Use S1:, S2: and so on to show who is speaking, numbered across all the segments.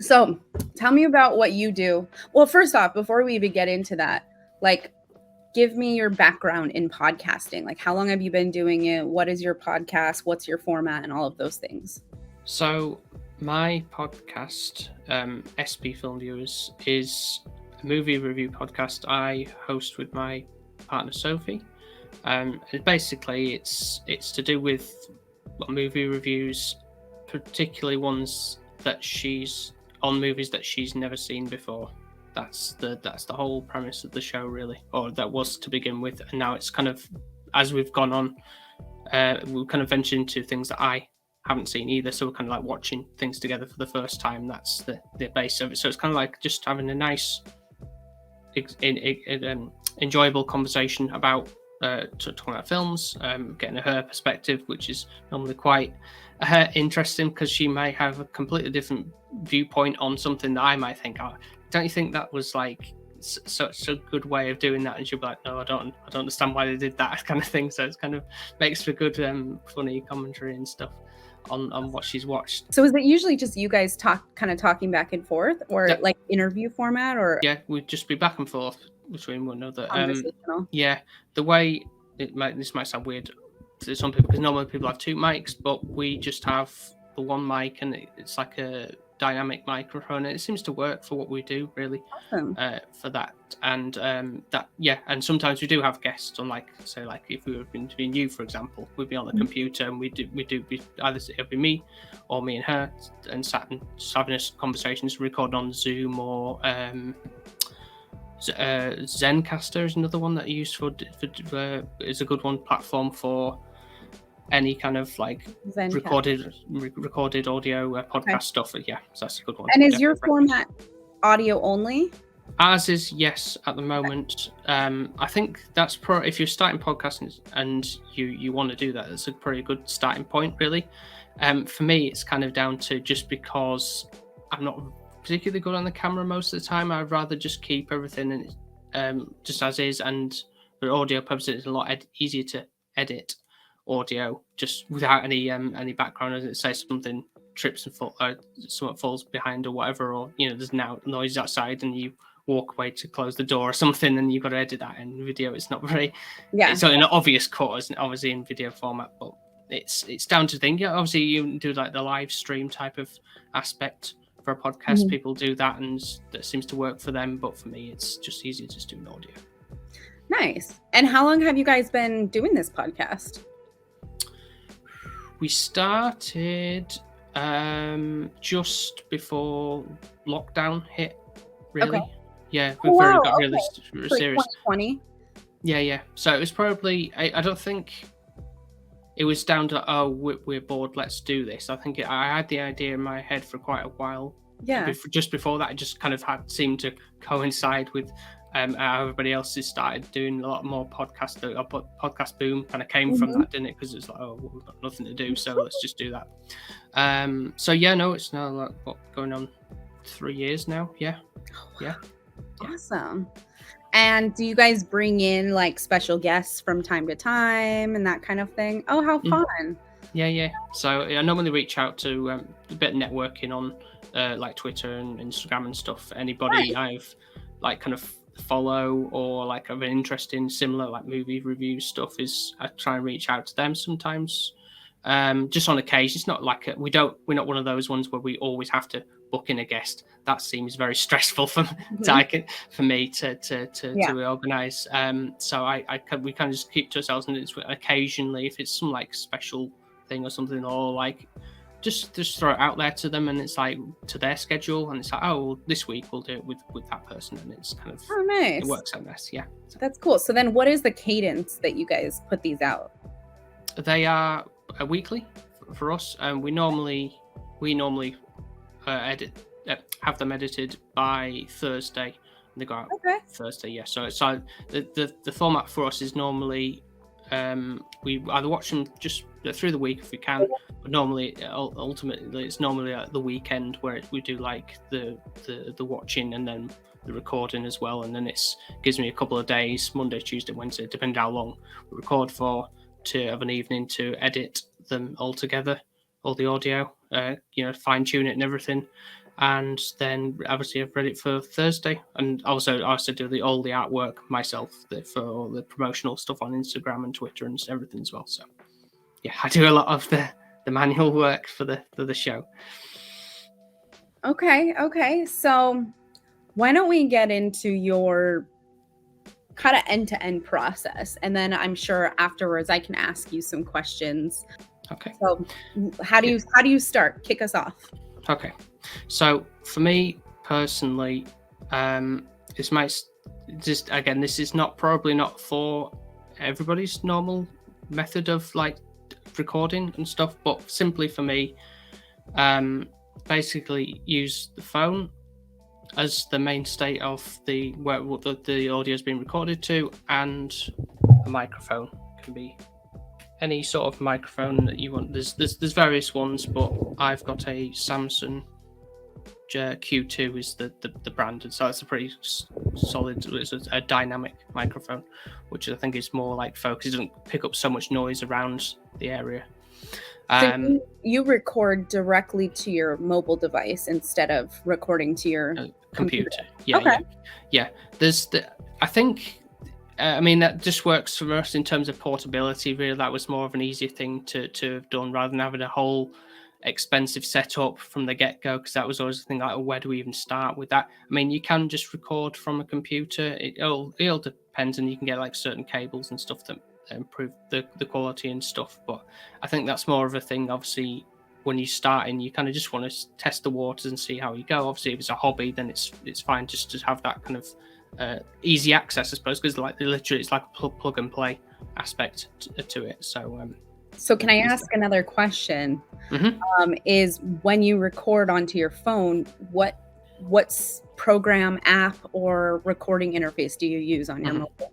S1: So tell me about what you do. Well, first off, before we even get into that, like, give me your background in podcasting. Like, how long have you been doing it? What is your podcast? What's your format and all of those things?
S2: So my podcast, SP Film Viewers, is a movie review podcast I host with my partner Sophie. Basically, it's to do with movie reviews, particularly ones that she's on movies that she's never seen before. That's the whole premise of the show, really, or that was to begin with, and now it's kind of, as we've gone on, we've kind of ventured into things that I haven't seen either. So we're kind of like watching things together for the first time. That's the base of it. So it's kind of like just having a nice, enjoyable conversation about talking about films, getting her perspective, which is normally quite interesting because she might have a completely different viewpoint on something that I might think, oh, don't you think that was like such a good way of doing that? And she'll be like, no, I don't understand why they did that, kind of thing. So it's kind of makes for good funny commentary and stuff on what she's watched.
S1: So is it usually just you guys talking back and forth, or like interview format, or
S2: yeah, we'd just be back and forth between one another.
S1: Conversational?
S2: Yeah, the way this might sound weird to some people because normally people have two mics, but we just have the one mic, and it's like a dynamic microphone, and it seems to work for what we do, really.
S1: Awesome.
S2: For that, and and sometimes we do have guests on, like, say, like if we were interviewing you, for example, we'd be on the computer, and we do either it'll be me or me and her, and sat and just having a conversation, just recording on Zoom or Zencaster is another one that I use for is a good one platform for any kind of like
S1: Zencaster.
S2: recorded audio podcast stuff. Yeah, so that's a good one.
S1: And is your format audio only?
S2: Ours is, yes, at the moment. I think that's if you're starting podcasting and you want to do that, that's a pretty good starting point, really. For me, it's kind of down to just because I'm not particularly good on the camera most of the time. I'd rather just keep everything just as is, and for audio purposes, it's a lot easier to edit audio just without any background. As it says, something trips and something falls behind or whatever, or there's now noise outside and you walk away to close the door or something, and you've got to edit that in video. It's not very it's an obvious cut, isn't it, obviously in video format, but it's down to think. Yeah, obviously you do like the live stream type of aspect for a podcast. Mm-hmm. People do that, and that seems to work for them, but for me it's just easier just doing audio.
S1: Nice. And how long have you guys been doing this podcast?
S2: We started just before lockdown hit, really. Okay. Yeah, we got really serious.
S1: 2020.
S2: Yeah. So it was probably, I don't think it was down to, we're bored, let's do this. I think I had the idea in my head for quite a while.
S1: Yeah.
S2: Just before that, it just kind of seemed to coincide with how everybody else has started doing a lot more podcast. The podcast boom kind of came from that, didn't it? Because it's like, we've got nothing to do, so let's just do that. So yeah, no, it's now like going on 3 years now. Yeah.
S1: Awesome. And do you guys bring in like special guests from time to time and that kind of thing? Oh, how fun.
S2: Yeah. So I normally reach out to a bit of networking on like Twitter and Instagram and stuff. Anybody I've like kind of follow or like have an interest in similar like movie review stuff, is I try and reach out to them sometimes. Just on occasion. It's not like we're not one of those ones where we always have to book in a guest. That seems very stressful for me to organize. So we kind of just keep to ourselves, and it's occasionally if it's some like special thing or something, or like just throw it out there to them, and it's like to their schedule, and it's like, well, this week we'll do it with that person, and it's kind of
S1: nice.
S2: It works out nice. Yeah,
S1: that's cool. So then what is the cadence that you guys put these out?
S2: They are weekly for us, and we normally have them edited by Thursday, and they go out Thursday. Yeah, so it's like the format for us is normally we either watch them just through the week if we can, but normally ultimately it's normally at the weekend where we do like the watching and then the recording as well, and then gives me a couple of days, Monday, Tuesday, Wednesday, depending how long we record for, to have an evening to edit them all together, all the audio, fine tune it and everything. and then obviously I've read it for Thursday, and also I also do all the artwork myself for all the promotional stuff on Instagram and Twitter and everything as well. So yeah, I do a lot of the manual work for the show.
S1: Okay. So why don't we get into your kind of end-to-end process, and then I'm sure afterwards I can ask you some questions.
S2: Okay.
S1: So how do you start? Kick us off.
S2: Okay. So for me personally, this might just, again, this is probably not for everybody's normal method of like recording and stuff, but simply for me, basically use the phone as the mainstay of where the audio is being recorded to, and a microphone can be any sort of microphone that you want. There's various ones, but I've got a Samsung Q2 is the brand, and so it's a pretty solid. It's a dynamic microphone, which I think is more like focus. It doesn't pick up so much noise around the area.
S1: So you record directly to your mobile device instead of recording to your computer.
S2: Yeah. I think. I mean, that just works for us in terms of portability. Really, that was more of an easier thing to have done rather than having a whole expensive setup from the get-go, because that was always the thing, like, where do we even start with that? I mean, you can just record from a computer. It all depends, and you can get like certain cables and stuff that improve the quality and stuff. But I think that's more of a thing, obviously, when you're starting, you kind of just want to test the waters and see how you go. Obviously, if it's a hobby, then it's fine just to have that kind of easy access, I suppose, because like literally it's like a plug and play aspect to it. So
S1: can I ask another question?
S2: Mm-hmm.
S1: Is when you record onto your phone, what's program, app, or recording interface do you use on your mobile?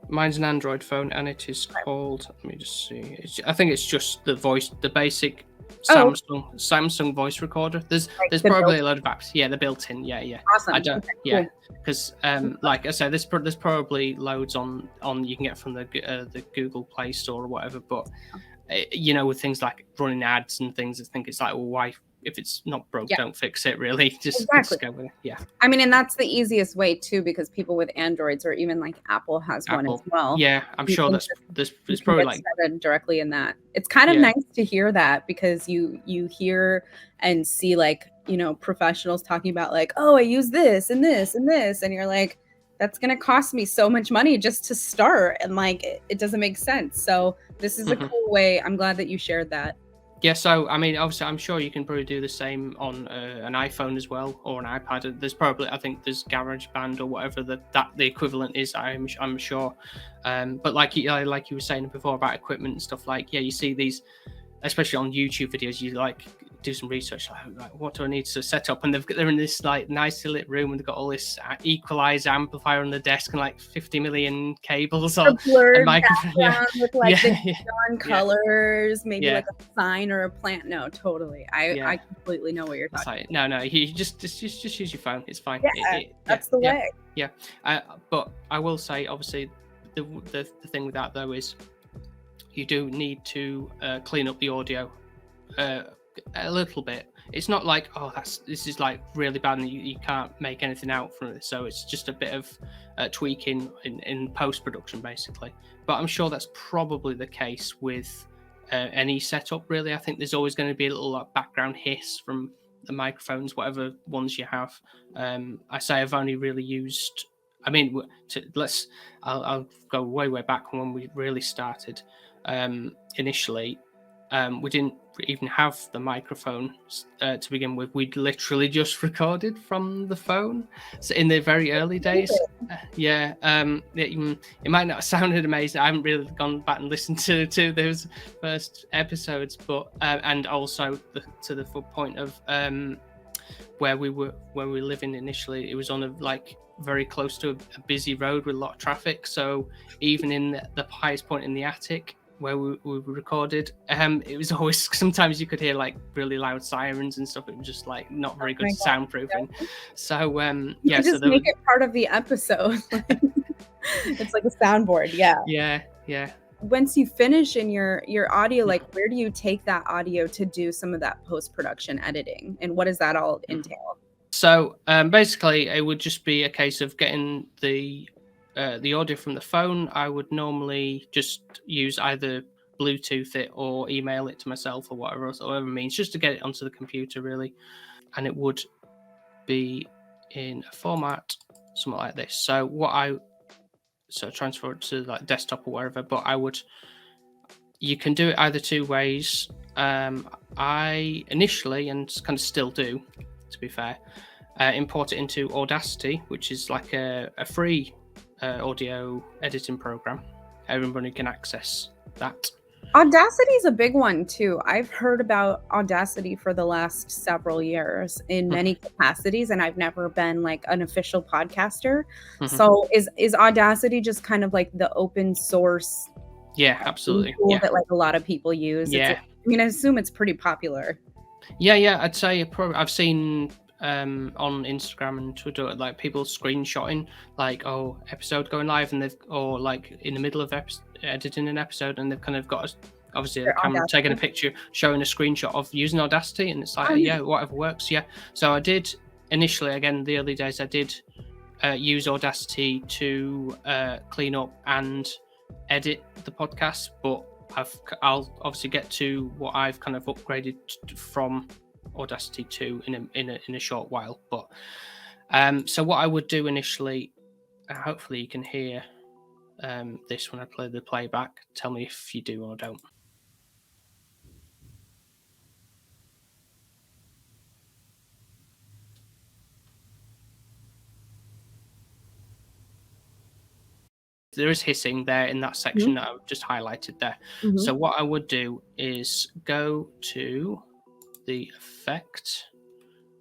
S2: Mine's an Android phone, and it is called, let me just see, I think it's just the basic Samsung voice recorder. There's probably a load of apps. Yeah, they're built in. Yeah.
S1: Awesome.
S2: I don't. Okay, yeah, because like I said, there's probably loads on you can get from the Google Play Store or whatever. But with things like running ads and things, I think it's like, well, why? If it's not broke, don't fix it. Really, just go with it. Yeah.
S1: I mean, and that's the easiest way too, because people with Androids, or even like Apple has one as well.
S2: Yeah, I'm sure there's probably like
S1: directly in that. It's kind of nice to hear that, because you hear and see like professionals talking about like, oh, I use this and this and this, and you're like, that's gonna cost me so much money just to start, and like it doesn't make sense. So this is a cool way. I'm glad that you shared that.
S2: Yeah, so I mean, obviously, I'm sure you can probably do the same on an iPhone as well, or an iPad. I think there's GarageBand or whatever the equivalent is. I'm sure. But like you were saying before about equipment and stuff, like you see these, especially on YouTube videos, you like do some research, like what do I need to set up, and they're in this like nicely lit room, and they've got all this equalizer amplifier on the desk and like 50 million cables on
S1: a microphone with like the neon colors, maybe like a sign or a plant. No, totally. I completely know what you're talking about.
S2: No, you just use your phone. It's fine.
S1: That's the way.
S2: Yeah. But I will say, obviously, the thing with that though is you do need to clean up the audio a little bit. It's not like, oh, this is like really bad and you can't make anything out from it. So it's just a bit of tweaking in post-production, basically. But I'm sure that's probably the case with any setup, really. I think there's always going to be a little background hiss from the microphones, whatever ones you have. I say I've only really used, I mean, I'll go way back when we really started. Initially, we didn't even have the microphone to begin with. We'd literally just recorded from the phone. So in the very early days, it might not have sounded amazing. I haven't really gone back and listened to those first episodes, but and also to the point of where we were living initially. It was on very close to a busy road with a lot of traffic. So even in the highest point in the attic where we recorded, it was always, sometimes you could hear like really loud sirens and stuff. It was just like not very good soundproofing. So
S1: just make it part of the episode. It's like a soundboard. Yeah. once you finish in your audio, like where do you take that audio to do some of that post-production editing, and what does that all entail?
S2: So basically, it would just be a case of getting the audio from the phone. I would normally just use either Bluetooth it or email it to myself or whatever means, just to get it onto the computer, really. And it would be in a format something like this. So transfer it to like desktop or wherever. But you can do it either two ways. I initially, and kind of still do, to be fair, import it into Audacity, which is like a free audio editing program. Everybody can access that.
S1: Audacity is a big one too. I've heard about Audacity for the last several years in many capacities, and I've never been like an official podcaster. So is Audacity just kind of like the open source?
S2: Yeah, absolutely.
S1: Tool that like a lot of people use.
S2: Yeah,
S1: I mean, I assume it's pretty popular.
S2: Yeah. I'd say I've seen on Instagram and Twitter like people screenshotting like episode going live, and or like in the middle of editing an episode, and they've kind of got obviously the camera taking a picture showing a screenshot of using Audacity, and it's like whatever works. So I did initially, again, the early days, I did use Audacity to clean up and edit the podcast, but I'll obviously get to what I've kind of upgraded from Audacity to in a short while. But so what I would do initially, hopefully you can hear this when I play the playback. Tell me if you do or don't. There is hissing there in that section that I've just highlighted there. So what I would do is go to the effect,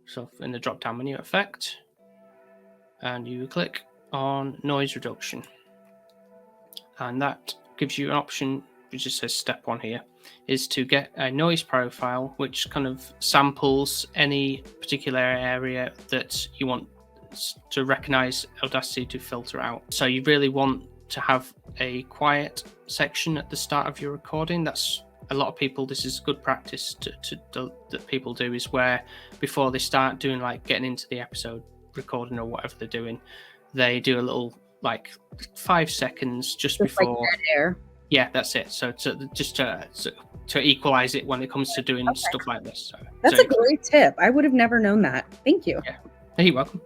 S2: so in the drop down menu, effect, and you click on noise reduction, and that gives you an option which just says step 1 here, is to get a noise profile which kind of samples any particular area that you want to recognize Audacity to filter out. So you really want to have a quiet section at the start of your recording. That's a lot of people, this is good practice that people do, is where before they start doing like getting into the episode recording or whatever they're doing, they do a little like 5 seconds just before
S1: like dead air.
S2: Yeah, that's it. So to equalize it when it comes to doing stuff like this.
S1: That's a great tip. I would have never known that. Thank you.
S2: Yeah, you're welcome.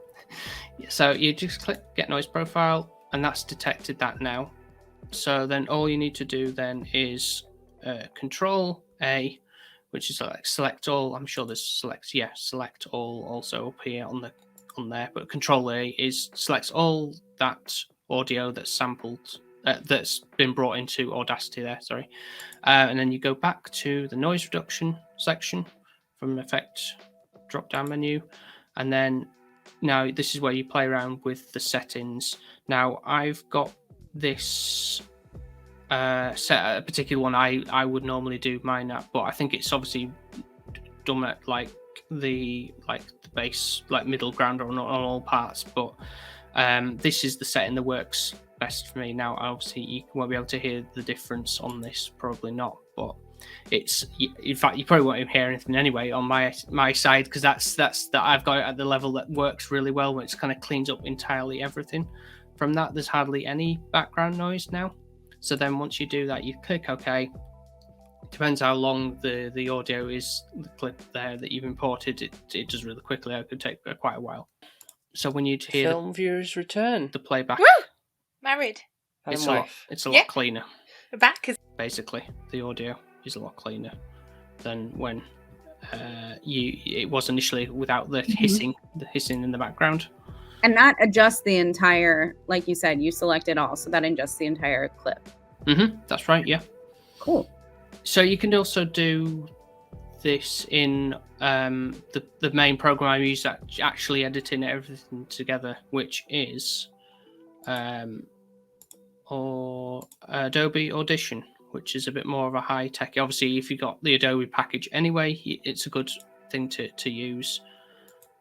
S2: So you just click get noise profile, and that's detected that now. So then all you need to do then is Control A, which is like select all. I'm sure there's select all also up here on there. But Control A is selects all that audio that's sampled, that's been brought into Audacity there. Sorry, and then you go back to the noise reduction section from Effect drop down menu, and then now this is where you play around with the settings. Now I've got this set at a particular one I would normally do mine at, but I think it's obviously done at like the bass, like middle ground on all parts. But this is the setting that works best for me. Now obviously you won't be able to hear the difference on this, probably not, but it's, in fact, you probably won't even hear anything anyway on my side, because that's that I've got it at the level that works really well, when it's kind of cleans up entirely everything. From that, there's hardly any background noise now. So then once you do that, you click OK. Depends how long the audio is, the clip there that you've imported. It does really quickly. It could take quite a while. So when you hear
S3: film viewers return,
S2: the playback,
S4: Woo! Married.
S2: it's a lot cleaner.
S4: We're back.
S2: Basically, the audio is a lot cleaner than when it was initially without the hissing in the background.
S1: And that adjusts the entire, like you said, you select it all, so that adjusts the entire clip.
S2: That's right, yeah.
S1: Cool.
S2: So you can also do this in the main program I use, actually editing everything together, which is Adobe Audition, which is a bit more of a high tech. Obviously, if you've got the Adobe package anyway, it's a good thing to use.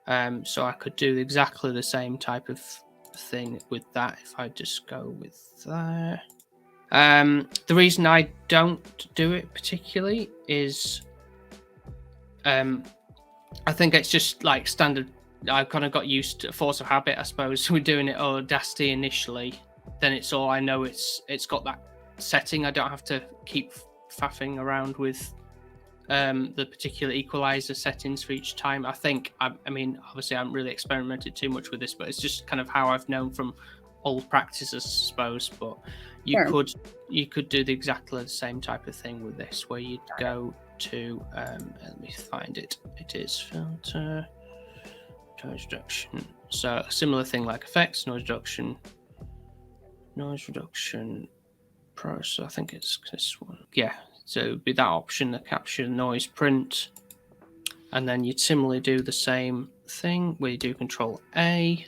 S2: So I could do exactly the same type of thing with that if I just go with there. The reason I don't do it particularly is I think it's just like standard. I've kind of got used to force of habit, I suppose. We're doing it Audacity initially, then it's all I know. It's got that setting. I don't have to keep faffing around with the particular equalizer settings for each time. I mean, obviously, I haven't really experimented too much with this, but it's just kind of how I've known from old practices, I suppose. But you could do exactly the same type of thing with this, where you'd go to let me find it. It is filter, noise reduction. So a similar thing like effects, noise reduction, pro. So I think it's this one. Yeah. So it'd be that option, the capture noise print, and then you'd similarly do the same thing where you do Control A,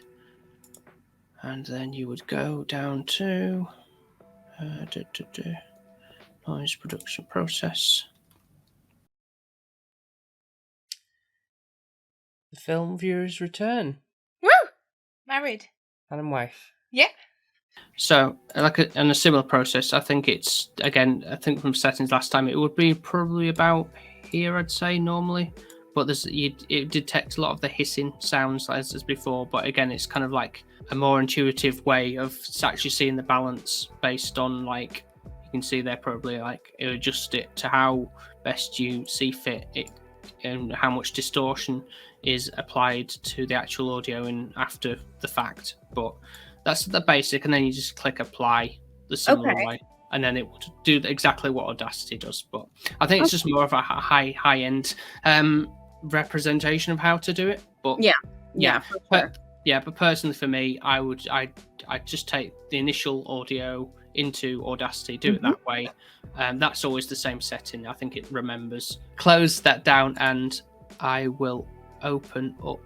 S2: and then you would go down to noise production process. The film viewers return.
S4: Woo! Married.
S2: And wife.
S4: Yep.
S2: So, in a similar process, I think it's, again, I think from settings last time, it would be probably about here, I'd say, normally. But it detects a lot of the hissing sounds as before. But again, it's kind of like a more intuitive way of actually seeing the balance based on, like, you can see there probably, like, it'll adjust it to how best you see fit it and how much distortion is applied to the actual audio and after the fact. But that's the basic, and then you just click apply the similar way, and then it will do exactly what Audacity does. But I think it's just more of a high end representation of how to do it. But but personally for me, I just take the initial audio into Audacity, do it that way. That's always the same setting. I think it remembers. Close that down, and I will open up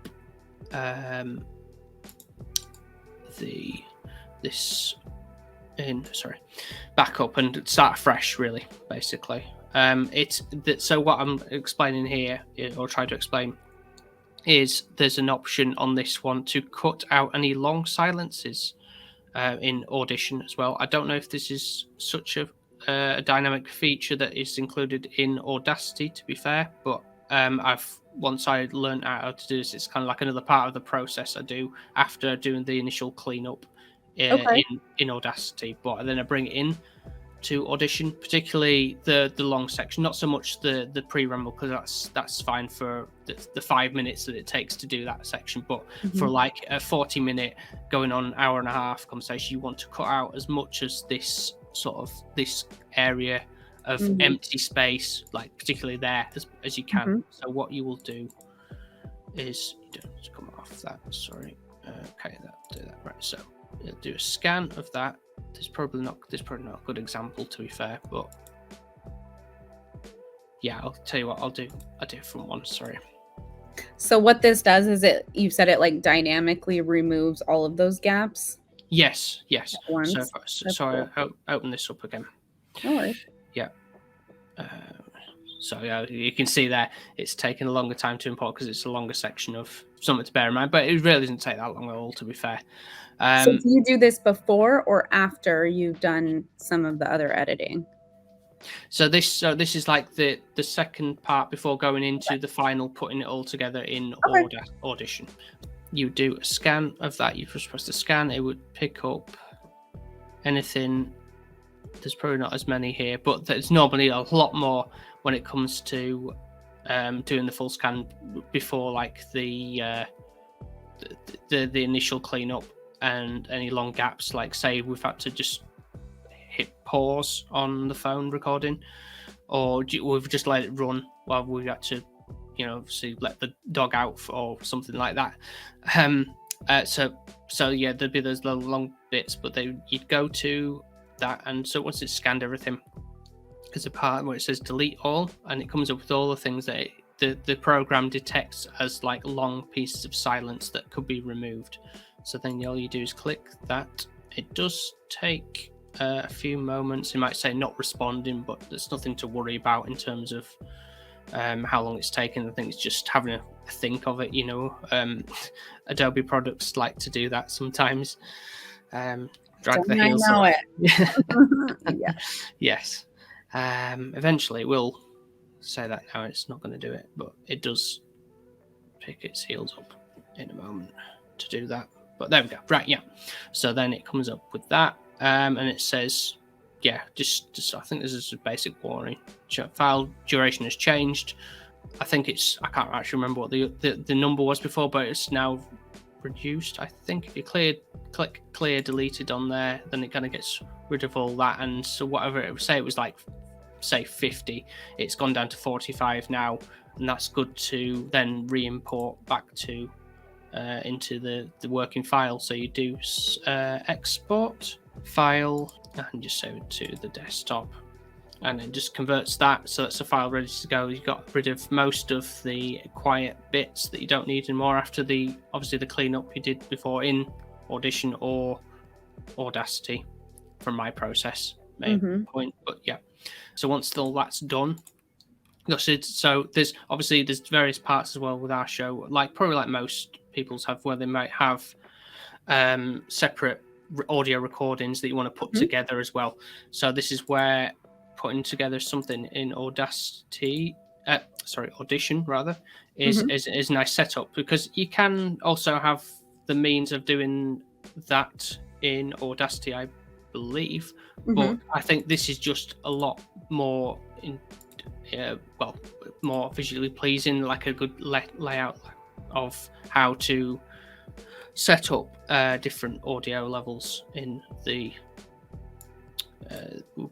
S2: back up and start fresh, really, basically. So what I'm explaining here, or try to explain, is there's an option on this one to cut out any long silences in Audition as well. I don't know if this is such a dynamic feature that is included in Audacity, to be fair, but once I learned how to do this, it's kind of like another part of the process I do after doing the initial cleanup in Audacity. But then I bring it in to Audition, particularly the long section, not so much the pre-rumble, because that's fine for the 5 minutes that it takes to do that section. But for like a 40-minute going on hour and a half conversation, you want to cut out as much as this area of empty space, like particularly there, as you can. So what you will do is, you don't have to come off that, sorry. Okay, do that, right. So you'll do a scan of that. There's probably not a good example, to be fair, but yeah, I'll tell you what I'll do a different one, sorry.
S1: So what this does is you said it like dynamically removes all of those gaps?
S2: Yes.
S1: So
S2: I'll open this up again.
S1: No worries.
S2: Yeah. So yeah, you can see there it's taking a longer time to import because it's a longer section of something to bear in mind, but it really doesn't take that long at all, to be fair.
S1: So do you do this before or after you've done some of the other editing?
S2: So this is like the second part before going into the final, putting it all together in Audition. You do a scan of that. You're supposed to scan. It would pick up anything. There's probably not as many here, but there's normally a lot more when it comes to doing the full scan before, like the initial cleanup and any long gaps. Like, say we've had to just hit pause on the phone recording, or we've just let it run while we had to, obviously let the dog out or something like that. So yeah, there'd be those long bits, but you'd go to that, and so once it's scanned everything, there's a part where it says delete all, and it comes up with all the things that the program detects as like long pieces of silence that could be removed. So then all you do is click that. It does take a few moments. It might say not responding, but there's nothing to worry about in terms of how long it's taken. I think it's just having a think of it. Adobe products like to do that sometimes. drag the
S1: Don't I
S2: heels
S1: know
S2: up.
S1: it? Yeah.
S2: Yes. Eventually it will say that now it's not going to do it, but it does pick its heels up in a moment to do that. But there we go. Right, yeah. So then it comes up with that, and it says, yeah, just I think this is a basic warning. File duration has changed. I think I can't actually remember what the number was before, but it's now reduced. I think if you click clear deleted on there, then it kind of gets rid of all that. And so whatever it would say, it was like, say 50, it's gone down to 45 now, and that's good to then re-import back to into the working file. So you do export file and just save it to the desktop, and it just converts that, so it's a file ready to go. You got rid of most of the quiet bits that you don't need anymore after obviously the cleanup you did before in Audition or Audacity from my process point. But yeah, so once all that's done, so there's various parts as well with our show, probably like most people's have, where they might have separate audio recordings that you want to put together as well. So this is where putting together something in Audition rather is a nice setup, because you can also have the means of doing that in Audacity, I believe, but I think this is just a lot more more visually pleasing, like a good layout of how to set up different audio levels in the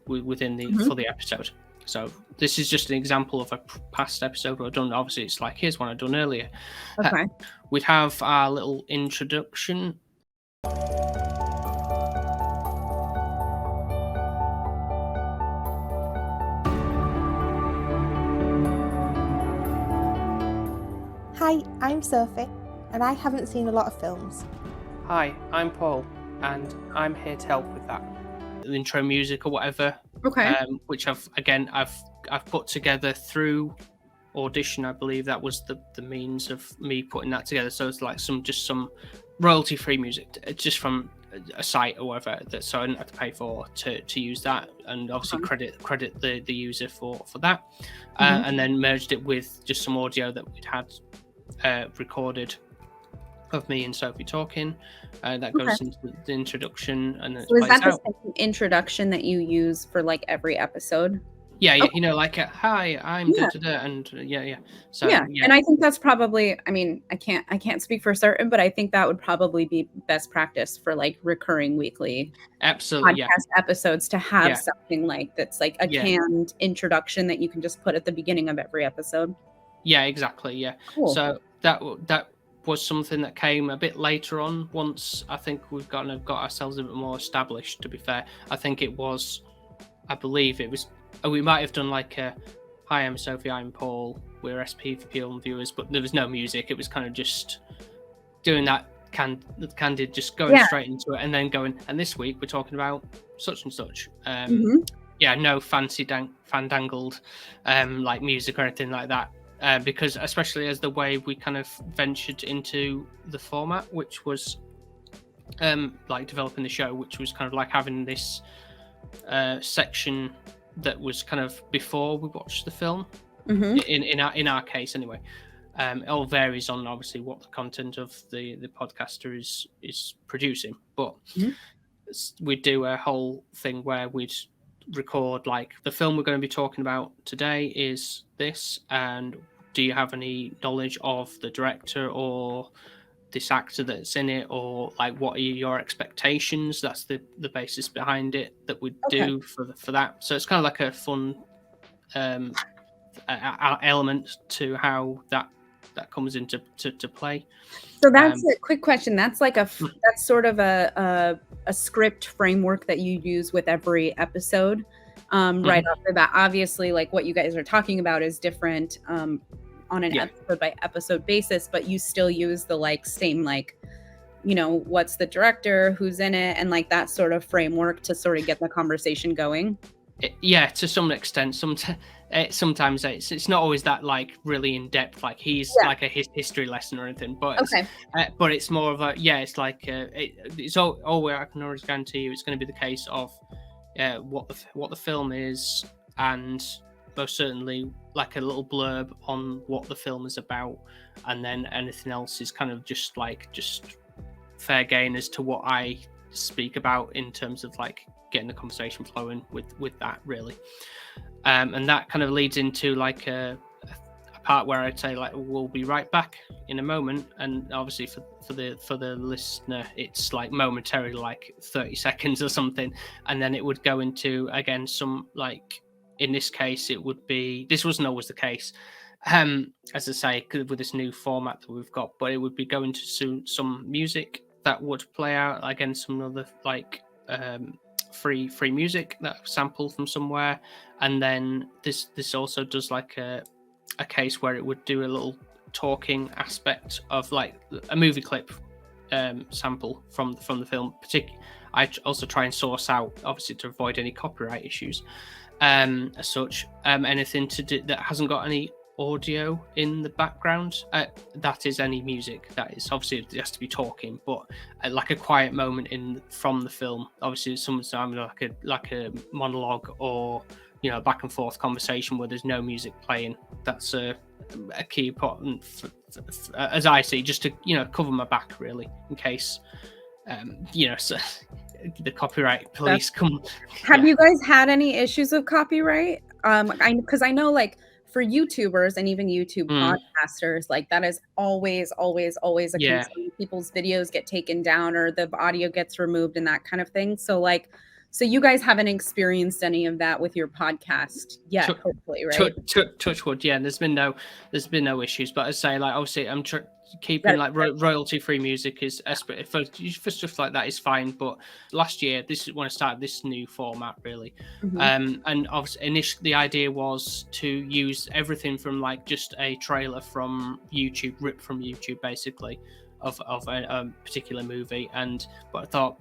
S2: within the for the episode. So this is just an example of a past episode I've done. Obviously, it's like, here's one I've done earlier.
S1: Okay.
S2: We'd have our little introduction.
S3: Hi, I'm Sophie, and I haven't seen a lot of films.
S2: Hi, I'm Paul, and I'm here to help with that. The intro music or whatever.
S1: Okay.
S2: Which I've put together through Audition. I believe that was the means of me putting that together. So it's like some royalty-free music, just from a site or whatever, so I didn't have to pay for to use that, and obviously credit the user for that, and then merged it with just some audio that we'd had recorded of me and Sophie talking. That goes into the introduction, and then
S1: so is that the same introduction that you use for like every episode?
S2: Yeah, you know, like hi, I'm da-da-da, and So
S1: and I think that's probably, I mean, I can't speak for certain, but I think that would probably be best practice for like recurring weekly podcast episodes, to have something like that's like a canned introduction that you can just put at the beginning of every episode.
S2: Yeah, exactly. Yeah. Cool. So that was something that came a bit later on. Once I think we've got ourselves a bit more established. To be fair, I believe it was. We might have done like a, hi, I'm Sophie, I'm Paul, we're SP for Peel viewers, but there was no music. It was kind of just doing that candid, just going straight into it, and then going, and this week we're talking about such and such. No fancy fandangled like music or anything like that. Because especially as the way we kind of ventured into the format, which was like developing the show, which was kind of like having this section that was kind of before we watched the film. In our case anyway. It all varies on obviously what the content of the podcaster is producing, but we'd do a whole thing where we'd record like, the film we're going to be talking about today is this, and do you have any knowledge of the director or this actor that's in it, or like what are your expectations? That's the basis behind it that we do for that. So it's kind of like a fun element to how that comes into to play.
S1: So that's a quick question. That's like that's sort of a script framework that you use with every episode. Right after that, obviously, like what you guys are talking about is different on an episode by episode basis, but you still use the like same, like, you know, what's the director, who's in it, and like that sort of framework to sort of get the conversation going.
S2: To some extent. sometimes it's not always that like really in depth, like he's
S1: Yeah.
S2: like a history lesson or anything, but
S1: Okay.
S2: but it's more of a it's like it's all I can always guarantee you it's going to be the case of what the film is, and most certainly like a little blurb on what the film is about, and then anything else is kind of just fair game as to what I speak about in terms of like getting the conversation flowing with that really. And that kind of leads into like a part where I'd say like we'll be right back in a moment, and obviously for the listener it's like momentarily, like 30 seconds or something, and then it would go into again some, like in this case it would be, this wasn't always the case as I say with this new format that we've got, but it would be going to some music that would play out, again some other like free music that sampled from somewhere, and then this also does like a case where it would do a little talking aspect of like a movie clip sample from the film. I also try and source out, obviously to avoid any copyright issues as such, anything to do that hasn't got any audio in the background, that is any music that is, obviously it has to be talking, but like a quiet moment from the film, obviously sometimes like a monologue or back and forth conversation where there's no music playing. That's a key important as I see, just to cover my back really, in case so the copyright police come.
S1: Have you guys had any issues with copyright? Because I know like for YouTubers and even YouTube podcasters, like that is always a concern. People's videos get taken down or the audio gets removed and that kind of thing. So you guys haven't experienced any of that with your podcast yet, hopefully, right?
S2: Touch wood, yeah. There's been no issues, but I say like obviously I'm keeping like royalty-free music is for stuff like that is fine. But last year, this is when I started this new format really, and obviously initially the idea was to use everything from like just a trailer from YouTube, ripped from YouTube basically, of a particular movie, but I thought.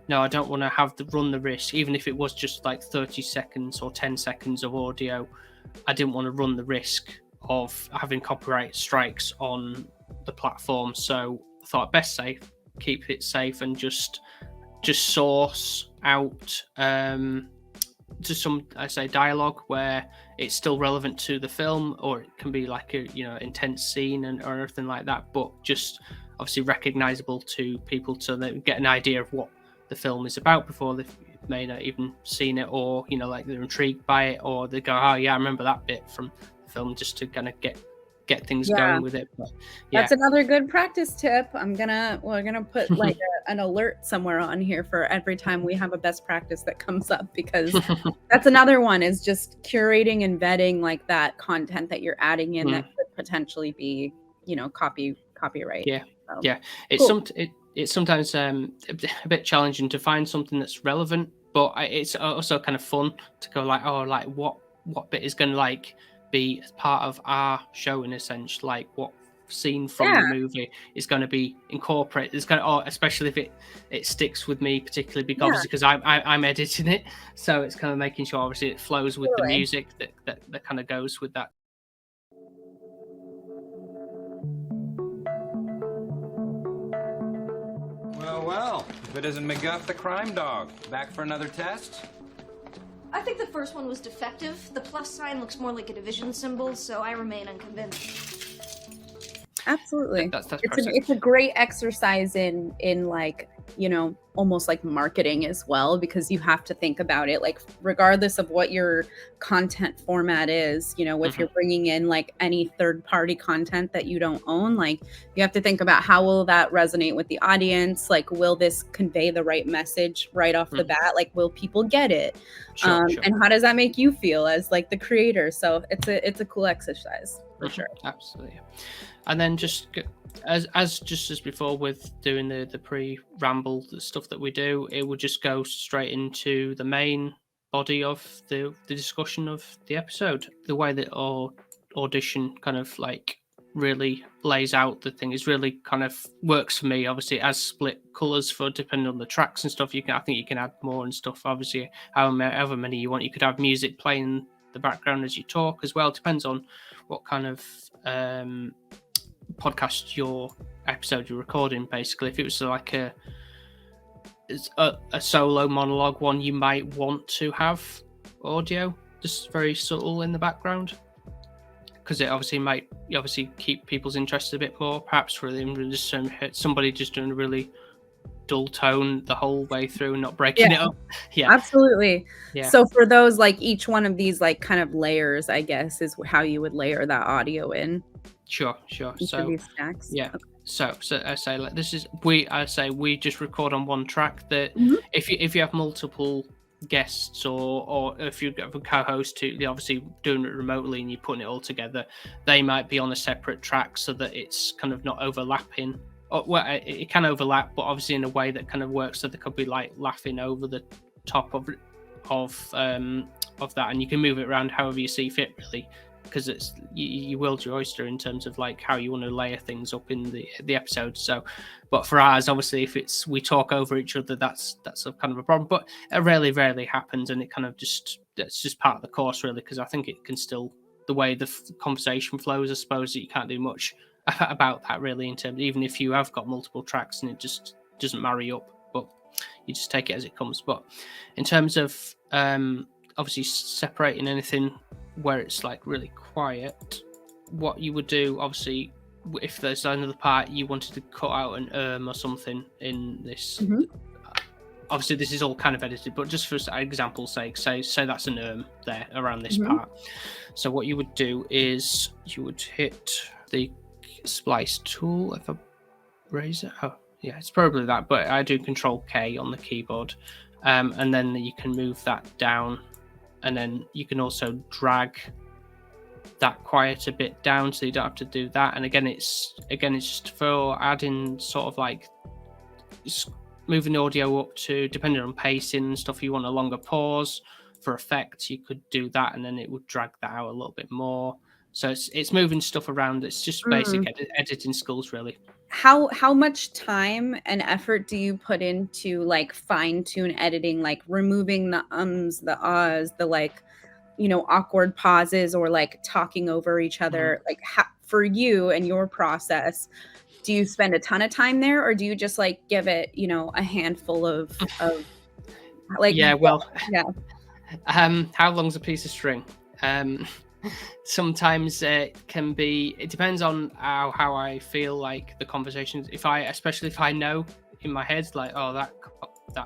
S2: No, I don't want to run the risk, even if it was just like 30 seconds or 10 seconds of audio. I didn't want to run the risk of having copyright strikes on the platform. So I thought keep it safe and just source out to some, I say, dialogue where it's still relevant to the film, or it can be like a intense scene or anything like that, but just obviously recognizable to people so they get an idea of what the film is about before they may not even seen it, or like they're intrigued by it, or they go, oh yeah, I remember that bit from the film, just to kind of get things going with it. But,
S1: that's another good practice tip. We're gonna put like an alert somewhere on here for every time we have a best practice that comes up, because that's another one, is just curating and vetting like that content that you're adding in that could potentially be copyright.
S2: It's sometimes a bit challenging to find something that's relevant, but it's also kind of fun to go like, oh, like what bit is going to like be part of our show in a sense, like what scene from the movie is going to be incorporated. It's going to, especially if it sticks with me particularly, because I'm editing it, so it's kind of making sure obviously it flows with the music that kind of goes with that.
S5: Well, if it isn't McGuff the crime dog. Back for another test?
S6: I think the first one was defective. The plus sign looks more like a division symbol, so I remain unconvinced.
S1: Absolutely.
S2: That's
S1: it's a great exercise in like, almost like marketing as well, because you have to think about it like regardless of what your content format is, if you're bringing in like any third party content that you don't own, like you have to think about how will that resonate with the audience, like will this convey the right message right off the bat, like will people get it, sure. And how does that make you feel as like the creator? So it's a cool exercise for sure.
S2: Absolutely. And then just as before with doing the pre-ramble, the stuff that we do, it would just go straight into the main body of the discussion of the episode. The way that our audition kind of like really lays out the thing is really kind of works for me. Obviously, as split colors for depending on the tracks and stuff. I think you can add more and stuff. Obviously, however many you want. You could have music playing the background as you talk as well. Depends on what kind of podcast your episode you're recording. Basically, if it was like a solo monologue one, you might want to have audio just very subtle in the background, because it might keep people's interest a bit more, perhaps for them just somebody just doing a really dull tone the whole way through and not breaking it up. Yeah,
S1: absolutely.
S2: Yeah.
S1: So for those, like, each one of these like kind of layers, I guess, is how you would layer that audio in.
S2: Sure.
S1: Each
S2: So
S1: of these stacks.
S2: yeah.
S1: Okay.
S2: So I say, like, we just record on one track. That
S1: Mhm.
S2: if you have multiple guests or if you have a co-host who they're obviously doing it remotely and you're putting it all together, they might be on a separate track so that it's kind of not overlapping. Or, well, it can overlap, but obviously in a way that kind of works, so they could be like laughing over the top of that, and you can move it around however you see fit, really, because it's you wield your oyster in terms of like how you want to layer things up in the episode. So, but for ours, obviously, if it's we talk over each other, that's a kind of a problem. But it rarely happens, and it kind of that's just part of the course, really, because I think it can still, the way the conversation flows, I suppose that you can't do much about that, really, in terms, even if you have got multiple tracks and it just doesn't marry up, but you just take it as it comes. But in terms of obviously separating anything where it's like really quiet, what you would do, obviously, if there's another part you wanted to cut out an or something in this, obviously this is all kind of edited, but just for example's sake, say that's an there around this part. So what you would do is you would hit the splice tool. If I raise it, it's probably that, but I do Control K on the keyboard, and then you can move that down, and then you can also drag that quiet a bit down, so you don't have to do that. And again, it's just for adding sort of like moving the audio up to, depending on pacing and stuff, you want a longer pause for effect, you could do that, and then it would drag that out a little bit more. So it's moving stuff around. It's just basic editing skills, really.
S1: How much time and effort do you put into like fine tune editing, like removing the ums, the ahs, the like, awkward pauses, or like talking over each other? Like, for you and your process, do you spend a ton of time there, or do you just like give it, a handful of like?
S2: Yeah. How long's a piece of string? Sometimes it can be, it depends on how I feel like the conversations, especially if I know in my head, like, oh, that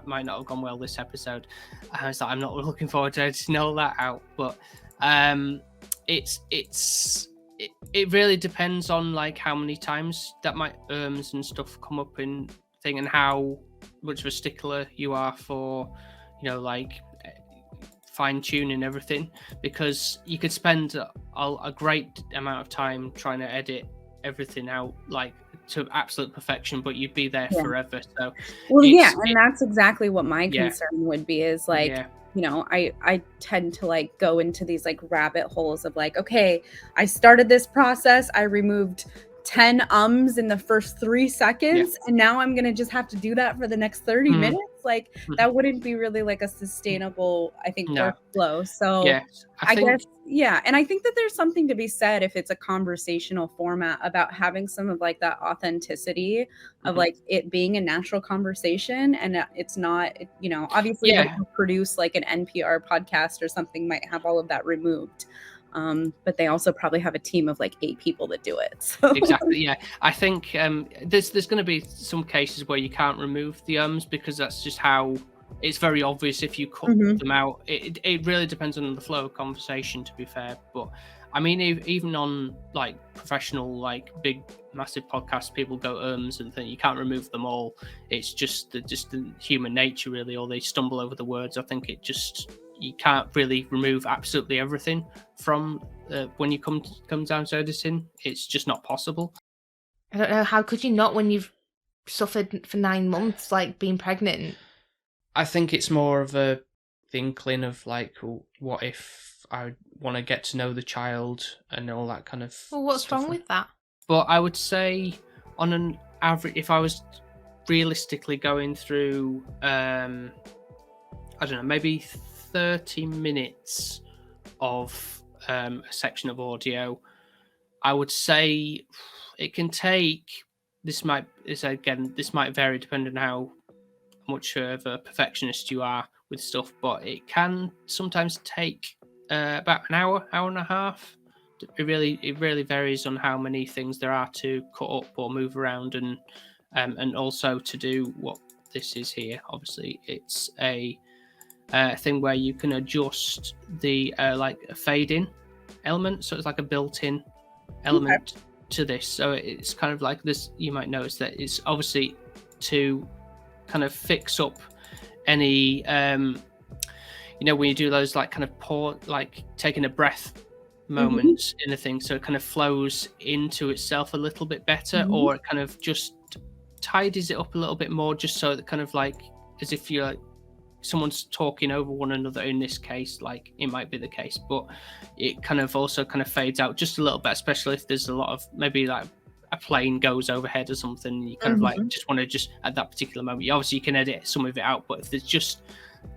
S2: might not have gone well this episode, I was like, I'm not looking forward to editing all that out. But it really depends on like how many times that my ums and stuff come up in thing, and how much of a stickler you are for, like fine-tuning everything, because you could spend a great amount of time trying to edit everything out like to absolute perfection, but you'd be there forever. So
S1: and that's exactly what my concern would be, is like, I tend to like go into these like rabbit holes of like, okay, I started this process, I removed 10 ums in the first 3 seconds, and now I'm gonna just have to do that for the next 30 minutes. Like, that wouldn't be really like a sustainable, I think, workflow. So I guess, and I think that there's something to be said, if it's a conversational format, about having some of like that authenticity of like it being a natural conversation, and it's not, obviously when you produce like an NPR podcast or something might have all of that removed. But they also probably have a team of like 8 people that do it. So.
S2: Exactly. Yeah, I think there's going to be some cases where you can't remove the ums, because that's just how it's very obvious if you cut them out. It really depends on the flow of conversation, to be fair. But I mean, even on like professional, like big, massive podcasts, people go ums and think you can't remove them all. It's just the human nature, really, or they stumble over the words. I think you can't really remove absolutely everything from when you come down to editing. It's just not possible.
S4: I don't know, how could you not, when you've suffered for 9 months, like being pregnant?
S2: I think it's more of a inkling of like, what if I want to get to know the child and all that kind of
S4: Well, what's
S2: stuff.
S4: wrong with that?
S2: But I would say on an average, if I was realistically going through, I don't know, maybe 30 minutes of a section of audio, I would say it can take. This might vary depending on how much of a perfectionist you are with stuff, but it can sometimes take about an hour and a half. It really varies on how many things there are to cut up or move around, and also to do what this is here. Obviously, it's a thing where you can adjust the like a fade in element, so it's like a built-in element to this. So it's kind of like this. You might notice that it's obviously to kind of fix up any when you do those like kind of like taking a breath moments in a thing, so it kind of flows into itself a little bit better, or it kind of just tidies it up a little bit more, just so that kind of like as if you're like someone's talking over one another. In this case, like it might be the case, but it kind of also kind of fades out just a little bit, especially if there's a lot of maybe like a plane goes overhead or something, and you kind of like just want to just at that particular moment, you can edit some of it out, but if there's just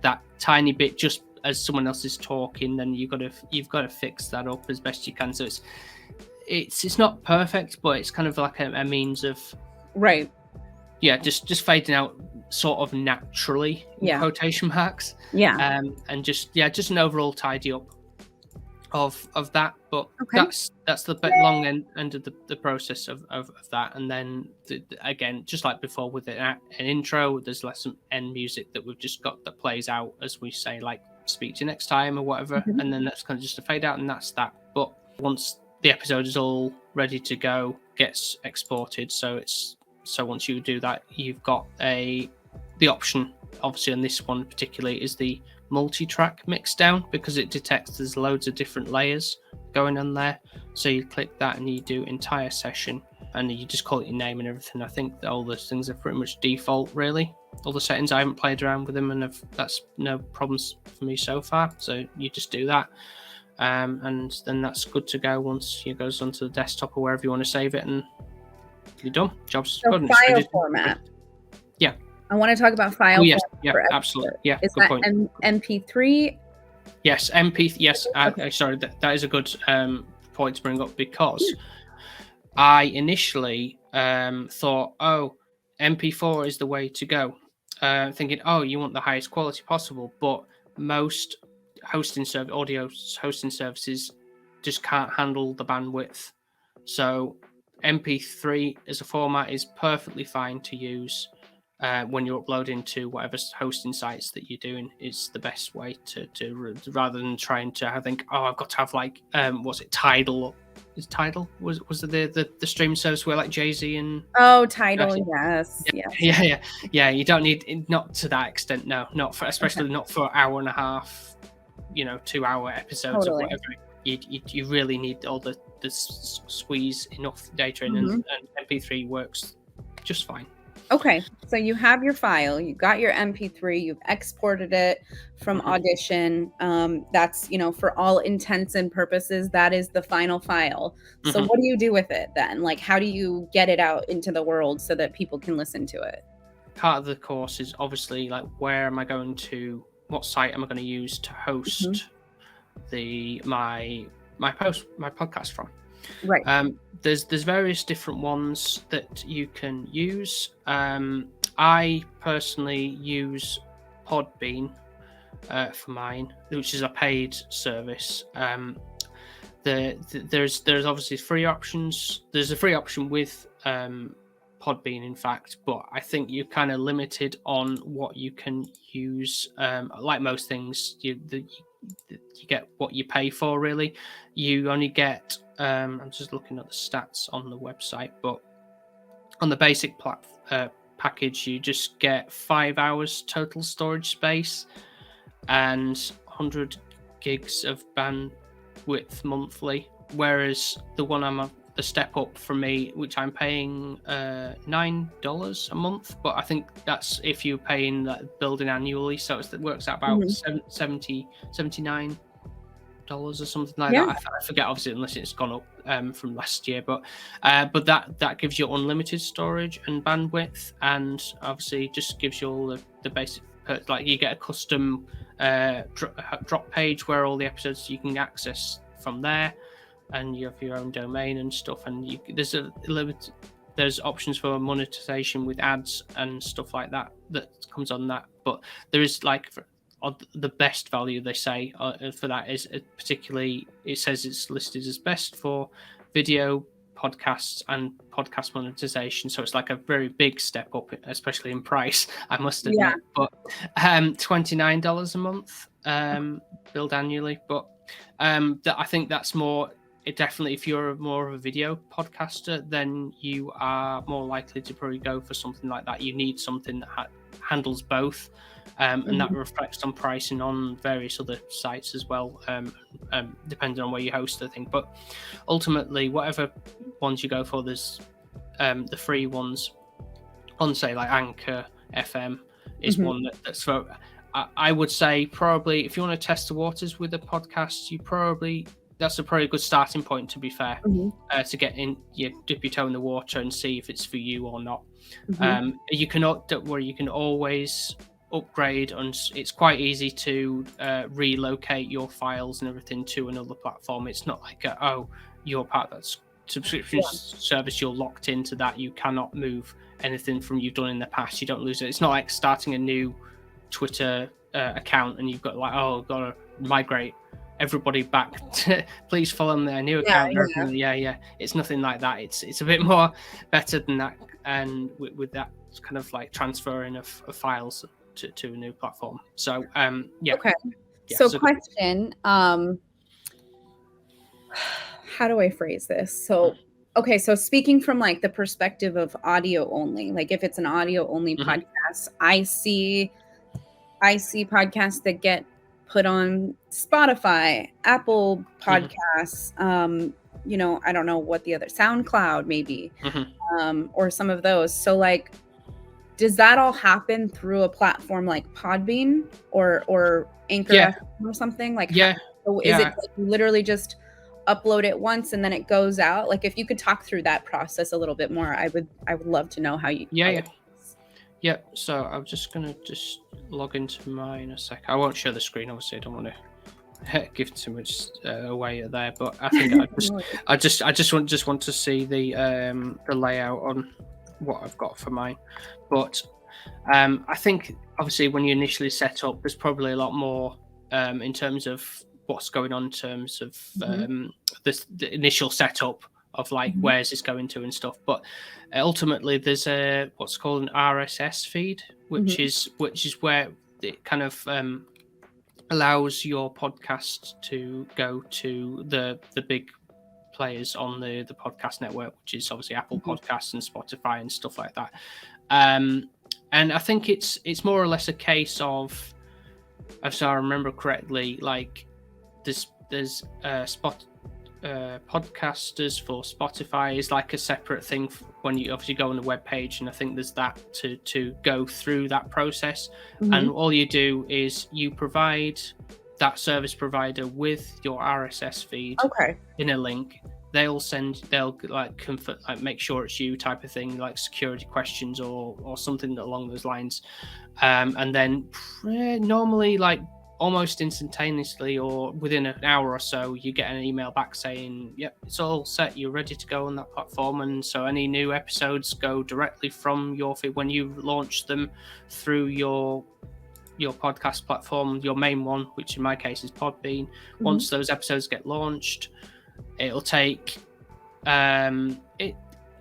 S2: that tiny bit just as someone else is talking, then you've got to fix that up as best you can. So it's not perfect, but it's kind of like a means of just fading out sort of naturally, in quotation marks, and just an overall tidy up of that. But that's the long end of the process of that. And then again, just like before with an intro, there's some end music that we've just got that plays out as we say, like speak to you next time or whatever, and then that's kind of just a fade out, and that's that. But once the episode is all ready to go, gets exported, so once you do that, you've got the option, obviously on this one particularly, is the multi-track mix down, because it detects there's loads of different layers going on there. So you click that and you do entire session, and you just call it your name and everything. I think that all those things are pretty much default, really. All the settings, I haven't played around with them, and that's no problems for me so far. So you just do that, and then that's good to go once it goes onto the desktop or wherever you want to save it, and you're done. Job's
S1: so
S2: good.
S1: File format.
S2: Yeah.
S1: I want to talk about file.
S2: Yes,
S1: format
S2: absolutely. Yeah,
S1: is
S2: good
S1: that
S2: point.
S1: MP3?
S2: Yes, MP. Yes,
S1: Okay.
S2: Sorry, that is a good point to bring up, because I initially thought, MP4 is the way to go. Thinking, you want the highest quality possible, but most audio hosting services just can't handle the bandwidth. So MP3 as a format is perfectly fine to use when you're uploading to whatever hosting sites that you're doing. Is the best way to rather than trying to I've got to have like what's it, Tidal? Is Tidal was it the stream service where like Jay-Z and
S1: Tidal? Yes.
S2: Yeah. You don't need, not to that extent. No, not for, especially not for an hour and a half, 2-hour episodes or whatever. You really need all the squeeze enough data in, and MP3 works just fine.
S1: Okay, so you have your file, you got your MP3, you've exported it from Audition. That's, for all intents and purposes, that is the final file. So what do you do with it then? Like, how do you get it out into the world so that people can listen to it?
S2: Part of the course is obviously like, what site am I going to use to host my podcast from?
S1: Right.
S2: There's various different ones that you can use. I personally use Podbean for mine, which is a paid service. There's obviously free options. There's a free option with Podbean, in fact, but I think you're kind of limited on what you can use. Like most things, you get what you pay for, really. You only get I'm just looking at the stats on the website, but on the basic package, you just get 5 hours total storage space and 100 gigs of bandwidth monthly, whereas the step up for me, which I'm paying $9 a month, but I think that's if you're paying that building annually, so it works out about $79 or something like that. I forget, obviously, unless it's gone up from last year, but that gives you unlimited storage and bandwidth, and obviously just gives you all the basic perks. Like you get a custom drop page where all the episodes you can access from there, and you have your own domain and stuff. And there's options for monetization with ads and stuff like that comes on that. But there is like the best value they say for that is particularly, it says it's listed as best for video podcasts and podcast monetization, so it's like a very big step up, especially in price, I must admit. But $29 a month billed annually. But I think that's more, it definitely, if you're more of a video podcaster, then you are more likely to probably go for something like that. You need something that handles both, and that reflects on pricing on various other sites as well, depending on where you host the thing. But ultimately, whatever ones you go for, there's the free ones on, say, like Anchor FM is one that's for, I would say, probably if you want to test the waters with a podcast, that's a pretty good starting point, to be fair, to get in, dip your toe in the water and see if it's for you or not. You can always upgrade, and it's quite easy to relocate your files and everything to another platform. It's not like you're part of that subscription service, you're locked into that. You cannot move anything from you've done in the past. You don't lose it. It's not like starting a new Twitter account and you've got got to migrate everybody back to, please follow their new account. It's nothing like that. It's a bit more better than that, and with that kind of like transferring of files to a new platform. So so
S1: question, how do I phrase this? So speaking from like the perspective of audio only, like if it's an audio only podcast, I see podcasts that get put on Spotify, Apple Podcasts, I don't know what the other, SoundCloud maybe, or some of those. So like, does that all happen through a platform like Podbean or Anchor FM or something? Like, so is it like you literally just upload it once and then it goes out? Like, if you could talk through that process a little bit more, I would love to know how you.
S2: Yeah, so I'm just gonna log into mine in a sec. I won't show the screen, obviously. I don't want to give too much away there, but I think I just want to see the layout on what I've got for mine. But I think obviously when you initially set up, there's probably a lot more in terms of what's going on in terms of the initial setup of like where's this going to and stuff. But ultimately there's a what's called an RSS feed, which is where it kind of allows your podcast to go to the big players on the podcast network, which is obviously Apple Podcasts and Spotify and stuff like that. And I think it's more or less a case of, if I remember correctly, like there's podcasters for Spotify is like a separate thing when you obviously go on the web page, and I think there's that to go through that process. And all you do is you provide that service provider with your RSS feed in a link. They'll like make sure it's you type of thing, like security questions or something along those lines. And then normally like almost instantaneously or within an hour or so, you get an email back saying, yep, it's all set, you're ready to go on that platform. And so any new episodes go directly from your feed when you launch them through your podcast platform, your main one, which in my case is Podbean. Once those episodes get launched, it'll take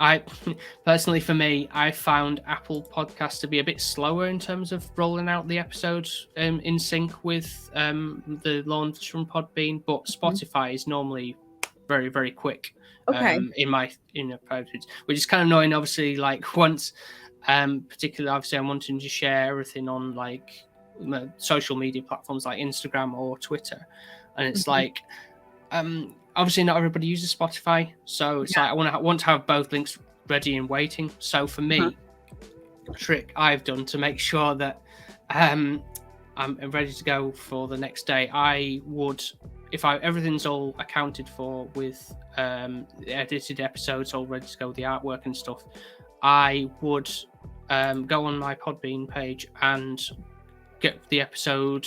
S2: I personally, for me, I found Apple Podcasts to be a bit slower in terms of rolling out the episodes in sync with the launch from Podbean, but Spotify is normally very, very quick. In which is kind of annoying. Obviously, like once, particularly, obviously, I'm wanting to share everything on like social media platforms like Instagram or Twitter, and it's like, obviously, not everybody uses Spotify, so it's like I want to have both links ready and waiting. So for me, the trick I've done to make sure that I'm ready to go for the next day, I would, if everything's all accounted for with the edited episodes all ready to go with the artwork and stuff, I would go on my Podbean page and get the episode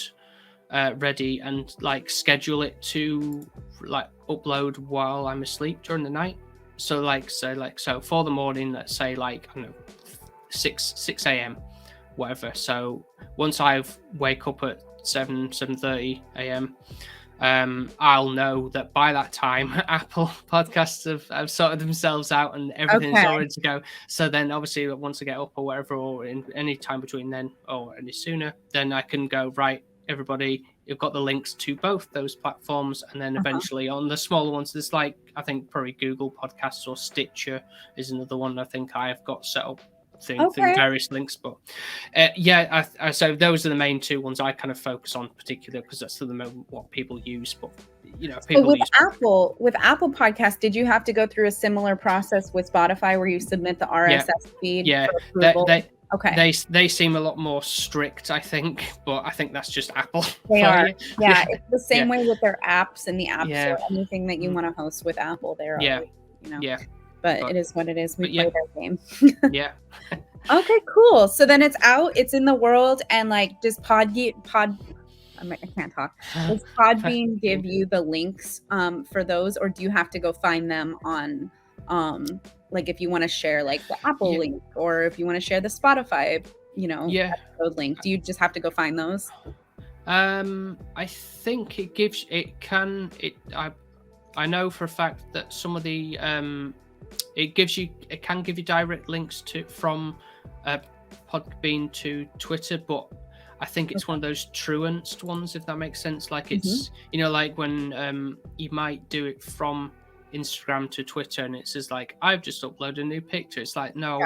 S2: ready and like schedule it to like upload while I'm asleep during the night. So so for the morning, let's say like, I don't know, 6 a.m. whatever. So once I've wake up at 7:30 a.m. I'll know that by that time Apple Podcasts have sorted themselves out and everything's all ready to go. So then obviously once I get up or whatever, or in any time between then or any sooner, then I can go, right, everybody, you've got the links to both those platforms. And then eventually on the smaller ones, there's like, I think probably Google Podcasts or Stitcher is another one I think I've got set up through various links. But so those are the main two ones I kind of focus on particularly, because that's the moment what people use. But people
S1: with
S2: use
S1: Apple Podcast, did you have to go through a similar process with Spotify where you submit the RSS feed for approval?
S2: They seem a lot more strict, I think, but I think that's just Apple.
S1: They are. Yeah, it's the same way with their apps and the apps or anything that you want to host with Apple. They're always, But it is what it is. We play their game.
S2: Yeah.
S1: Okay, cool. So then it's out. It's in the world, and like, does I can't talk. Does Podbean give you the links for those, or do you have to go find them on like if you want to share like the Apple link, or if you want to share the Spotify, episode link? Do you just have to go find those?
S2: I think I know for a fact that some of the it can give you direct links from Podbean to Twitter, but I think it's one of those truanced ones, if that makes sense. Like it's like when you might do it from Instagram to Twitter and it says like, I've just uploaded a new picture. It's like, no,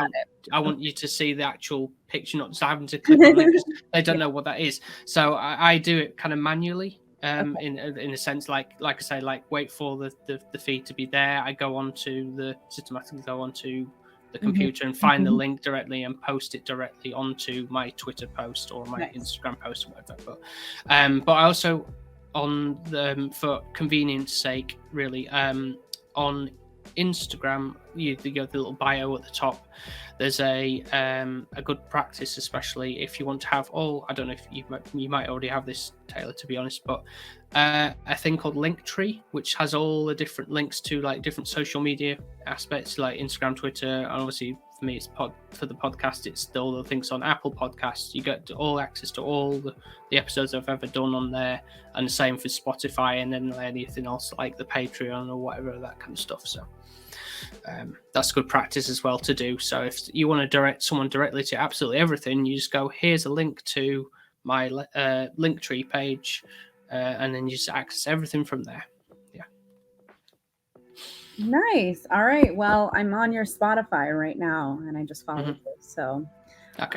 S2: I want you to see the actual picture, not just having to click on it because they don't know what that is. So I do it kind of manually. In a sense, like I say, like wait for the feed to be there. I systematically go onto the computer and find the link directly and post it directly onto my Twitter post or my Instagram post or whatever. But I also for convenience sake, really, on Instagram, you go the little bio at the top. There's a good practice, especially if you want to have I don't know if you might already have this, Taylor, to be honest, but a thing called Linktree, which has all the different links to like different social media aspects like Instagram, Twitter, and obviously for me it's for the podcast, it's all the things on Apple Podcasts. You get all access to all the episodes I've ever done on there, and the same for Spotify, and then anything else like the Patreon or whatever, that kind of stuff. So that's good practice as well to do. So if you want to direct someone directly to absolutely everything, you just go, here's a link to my Linktree page, and then you just access everything from there.
S1: Nice. All right. Well, I'm on your Spotify right now, and I just followed you. So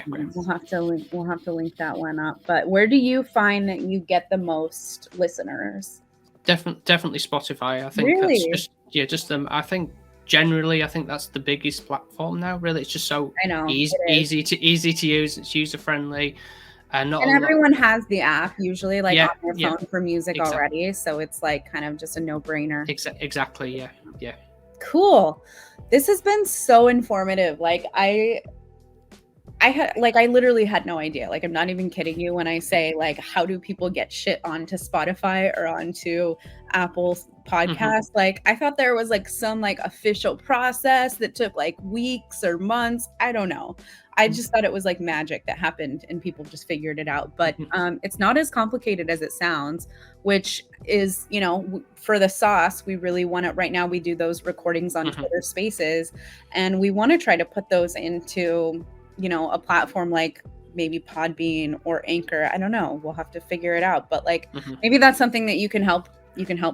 S2: great.
S1: We'll have to link that one up. But where do you find that you get the most listeners?
S2: Definitely Spotify. I think
S1: really?
S2: That's just I think generally, I think that's the biggest platform now. Really, it's just so easy to use. It's user friendly, and
S1: everyone has the app usually, like on their phone for music already. So it's like kind of just a no-brainer.
S2: Exactly. Yeah.
S1: Cool. This has been so informative. Like I literally had no idea. Like, I'm not even kidding you when I say, like, how do people get shit onto Spotify or onto Apple Podcasts? Like, I thought there was like some like official process that took like weeks or months. I don't know. I just thought it was like magic that happened and people just figured it out. But it's not as complicated as it sounds, which is, for the sauce, we really want to, right now we do those recordings on Twitter Spaces, and we want to try to put those into, a platform like maybe Podbean or Anchor. I don't know. We'll have to figure it out. But like, maybe that's something that you can help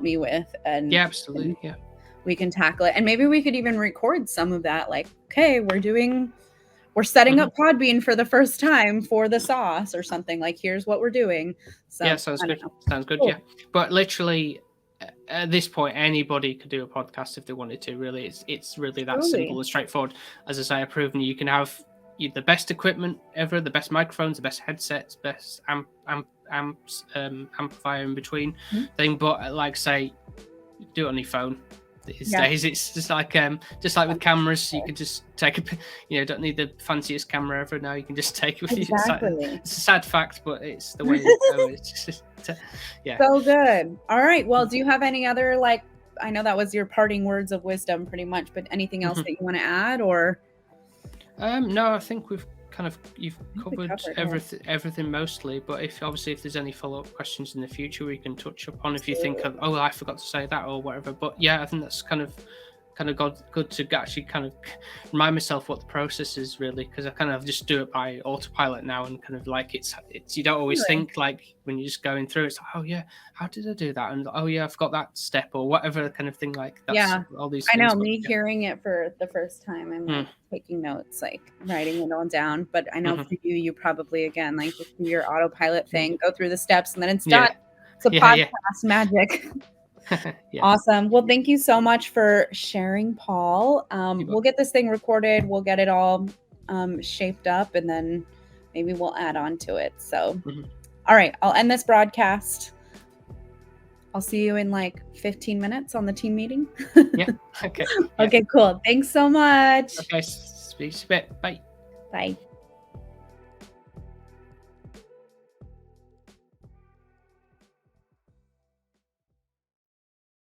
S1: me with. And
S2: yeah, absolutely. Yeah.
S1: We can tackle it. And maybe we could even record some of that. Like, okay, we're setting up Podbean for the first time for the sauce or something. Like, here's what we're doing. So
S2: yeah, sounds good. Sounds good. Cool. Yeah. But literally at this point, anybody could do a podcast if they wanted to. Really, it's really that simple and straightforward. As I say, I've proven you can have the best equipment ever, the best microphones, the best headsets, best amps, amplifier in between thing. But like say, do it on your phone. these
S1: Yeah.
S2: days. It's just like with cameras, you can just take don't need the fanciest camera ever now. You can just take it with you.
S1: Exactly.
S2: It's a sad fact, but it's the way it goes. It's just, yeah.
S1: So good. All right. Well, do you have any other, like, I know that was your parting words of wisdom pretty much, but anything else that you want to add, or?
S2: No, I think you've covered
S1: covered,
S2: everything mostly. But if there's any follow-up questions in the future, we can touch upon if you think of, oh, I forgot to say that or whatever. But yeah, I think that's kind of good to actually kind of remind myself what the process is really, because I kind of just do it by autopilot now, and kind of like it's you don't always think, like when you're just going through, it's like, oh yeah, how did I do that, and oh yeah, I forgot that step or whatever kind of thing, like that's
S1: Yeah.
S2: all these
S1: I know,
S2: things, but
S1: me
S2: yeah.
S1: hearing it for the first time, I'm like taking notes, like writing it all down. But I know for you probably, again, like just do your autopilot thing, go through the steps, and then it's done. It's a podcast magic.
S2: Yeah.
S1: Awesome. Well, thank you so much for sharing, Paul. We'll get this thing recorded. We'll get it all shaped up, and then maybe we'll add on to it. So, all right, I'll end this broadcast. I'll see you in like 15 minutes on the team meeting.
S2: Yeah. Okay.
S1: Okay, cool. Thanks so much.
S2: Okay. Speak a bit. Bye.
S1: Bye.